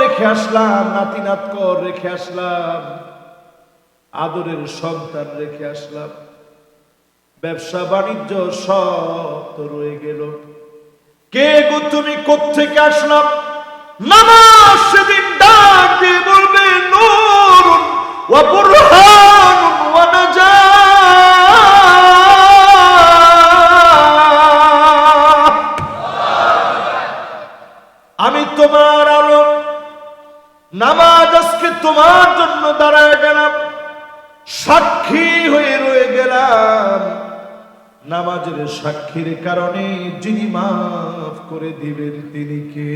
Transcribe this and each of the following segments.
রেখে আসলাম, নাতি নাতকর রেখে আসলাম, আদরের সন্তান রেখে আসলাম, ব্যবসা বাণিজ্য সব তো রয়ে গেল। কে গো তুমি কোত্থেকে আসলাম? নামাজ সেদিন ডাক দিয়ে বলবে নূরুন ওয়া বুরহানুন ওয়া নাজাহ। আমি তোমার আলো, নামাজ আজকে তোমার জন্য দাঁড়ায় গেলাম, সাক্ষী হয়ে রয়ে গেলাম। নামাজের সাক্ষীর কারণে যিনি মাফ করে দিবেন তিনি কে?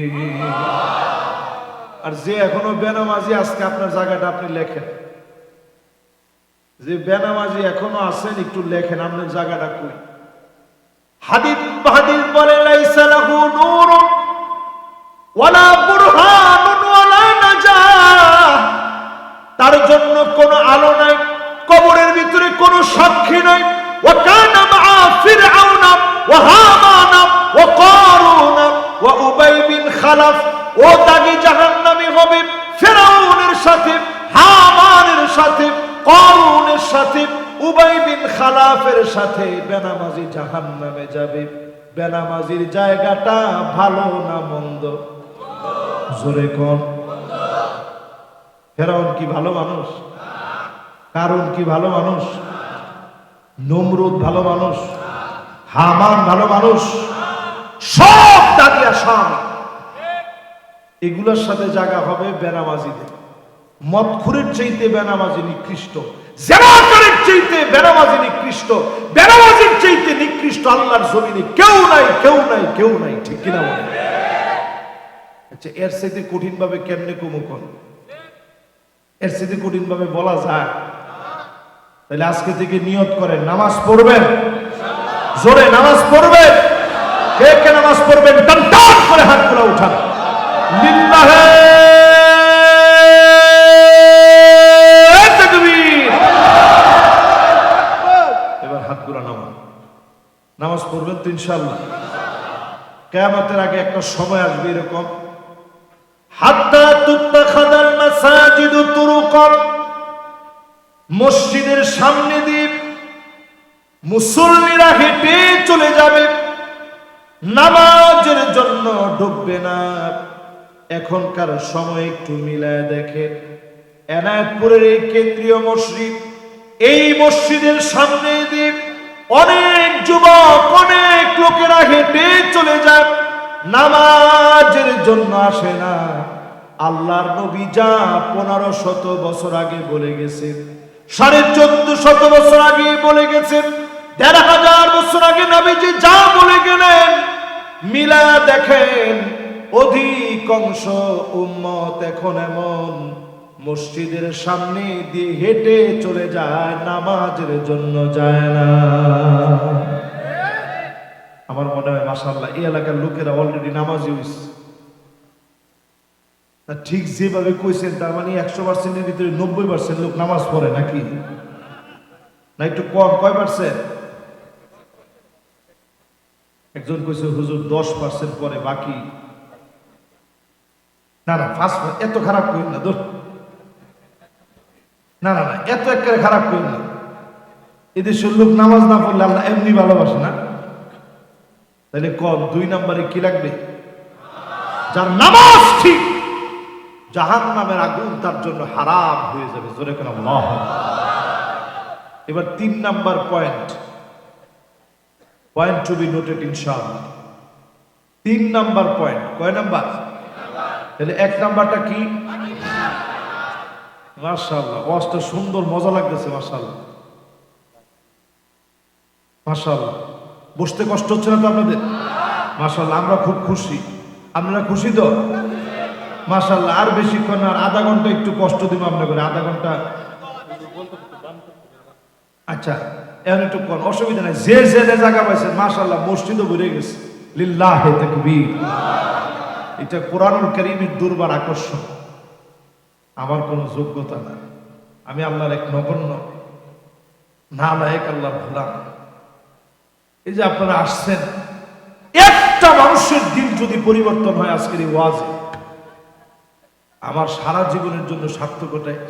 আর যে এখনো বেনামাজি, আজকে আপনার জায়গাটা আপনি লেখেন। যে বেনামাজি এখনো আছেন, একটু লেখেন আপনার জায়গাটা কই। হাদিস বলে লাইসা লাহু নূরুন ওয়ালা বুরহানুন ওয়ালা নাজাহ, তার জন্য কোনো আলো নাই, কবরের ভিতরে কোনো সাক্ষী নাই। وكان مع فرعون وهامان وقارون وأبي بن خلف, ও দাগি জাহান্নামী হবে ফেরাউনের সাথে, হামানের সাথে, কারুনের সাথে, উবাই বিন খালাফের সাথে বেনামাজি জাহান্নামে যাবে। বেনামাজির জায়গাটা ভালো না মন্দ? জোরে কোন? ফেরাউন কি ভালো মানুষ? কারুন কি ভালো মানুষ? নমরুদ ভালো মানুষ? হামান ভালো মানুষ? সব দাগিয়া সাম, এগুলোর সাথে জায়গা হবে বেনামাজিদের। মদখুরের চাইতে বেনামাজি নিকৃষ্ট, জেনাকারের চাইতে বেনামাজি নিকৃষ্ট, বেনামাজির চাইতে নিকৃষ্ট আল্লাহর জমিনে কেউ নাই, কেউ নাই, কেউ নাই। ঠিক কিনা বলে? আচ্ছা, এর চাইতে কঠিন ভাবে কেমনে কমুকন? এর চাইতে কঠিন ভাবে বলা যায়? তাহলে আজকে থেকে নিয়ত করেন নামাজ পড়বেন, জোরে নামাজ পড়বেন। কে কে নামাজ পড়বেন টান টান করে হাতগুলো উঠান। লিল্লাহে তাকবীর। এবার হাতগুলো নামান, নামাজ পড়বেন তো ইনশাআল্লাহ। কিয়ামতের আগে একটা সময় আসবে এরকম, হাত্তা তুত্তাখাদাল মাসাজিদু তুরুকান, মসজিদের সামনে দিয়ে মুসল্লিরা হেঁটে চলে যাবে, নামাজের জন্য ঢুকবে না। এখনকার সময় একটু মিলায় দেখেন, এনায়েতপুরের এই কেন্দ্রীয় মসজিদ, এই মসজিদের সামনে দিয়ে অনেক যুবক, অনেক লোকেরা হেঁটে চলে যায়, নামাজের জন্য আসে না। আল্লাহর নবী যা 1500 বছর আগে বলে গেছেন, 1450 বছর আগে বলে গেছেন, 1500 বছর আগে নবীজি যা বলে গেলেন, মিলা দেখেন অধিকাংশ উম্মত এখন এমন মসজিদের সামনে দিয়ে হেঁটে চলে যায়, নামাজের জন্য যায় না। আমার মনে হয় মাশাআল্লাহ এই এলাকার লোকেরা অলরেডি নামাজি হইছে। ঠিক যেভাবে কইছেন, তার মানে 100%-এর ভিতরে 90% লোক নামাজ পড়ে নাকি? না একটু কম? কয় পার্সেন্ট? একজন কইছে হুজুর 10% পড়ে, বাকি না না 5%। এত খারাপ করেন না, না না না, এত একেবারে খারাপ করেন না। এদেশের লোক নামাজ না পড়লে আল্লাহ এমনি ভালোবাসে না? তাহলে কম 2 নম্বরে কি লাগবে? যার নামাজ ঠিক, জাহান্নামের আগুন তার জন্য হারাম হয়ে যাবে। জোরে করে আল্লাহু আকবার। এবার 3 number point to be noted ইনশাআল্লাহ। 3 নাম্বার পয়েন্ট। কয় নাম্বার? তাহলে 1 নাম্বারটা কি? মাশাআল্লাহ, ওয়াজটা সুন্দর, মজা লাগতেছে। মাশাআল্লাহ মাশাআল্লাহ। বসতে কষ্ট হচ্ছে না তো আপনাদের? মাশাআল্লাহ, আমরা খুব খুশি। আপনারা খুশি তো? মাশাআল্লাহ। আর বেশিক্ষণ আর আধা ঘন্টা একটু কষ্ট দিব আমরা করে, আধা ঘন্টা। আচ্ছা, এখন একটু কোন অসুবিধা নাই। যে জায়গা পাইছেন মাশাআল্লাহ, মসজিদও ভরে গেছে। লিল্লাহি তাকবীর। এটা কোরআনুল কারীমের দুর্বার আকর্ষণ। আমার কোনো যোগ্যতা নাই, আমি আল্লাহর এক নগণ্য নালায়েক, আল্লাহর গোলাম। এই যে আপনারা আসছেন, একটা মানুষের দিন যদি পরিবর্তন হয় আজকের এই ওয়াজে, আমার সারা জীবনের জন্য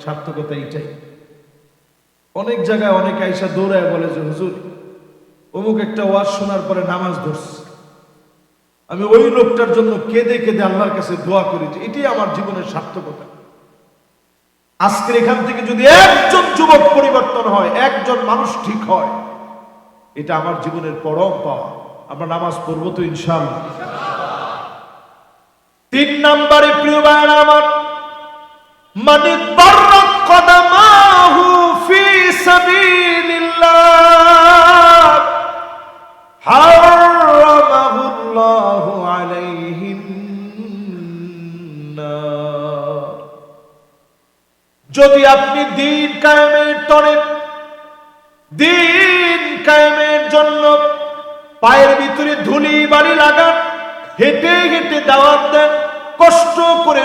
সার্থকতা এটাই। অনেক জায়গায় অনেক আইসা দৌড়ায় বলে যে হুজুর অমুক একটা ওয়াজ শোনার পরে নামাজ ধরছি, আমি ওই লোকটার জন্য কেঁদে কেঁদে আল্লাহর কাছে দোয়া করি যে এটাই আমার জীবনের সার্থকতা। আজকের এখান থেকে যদি একজন যুবক পরিবর্তন হয়, একজন মানুষ ঠিক হয়, এটা আমার জীবনের পরম পাওয়া। আমরা নামাজ পড়বো তো ইনশাআল্লাহ। 3 নম্বরে প্রিয় ভাইরা আমার, মানি বাররাত কদামাহু ফি সাবিলিল্লাহ হারামাহুল্লাহু আলাইহিন নার। যদি আপনি দ্বীন কায়েমের তরে, দ্বীন কায়েমের জন্য পায়ের ভিতরে ধুলি বালি লাগান, হেঁটে হেঁটে দাওয়াত দেন, কষ্ট করে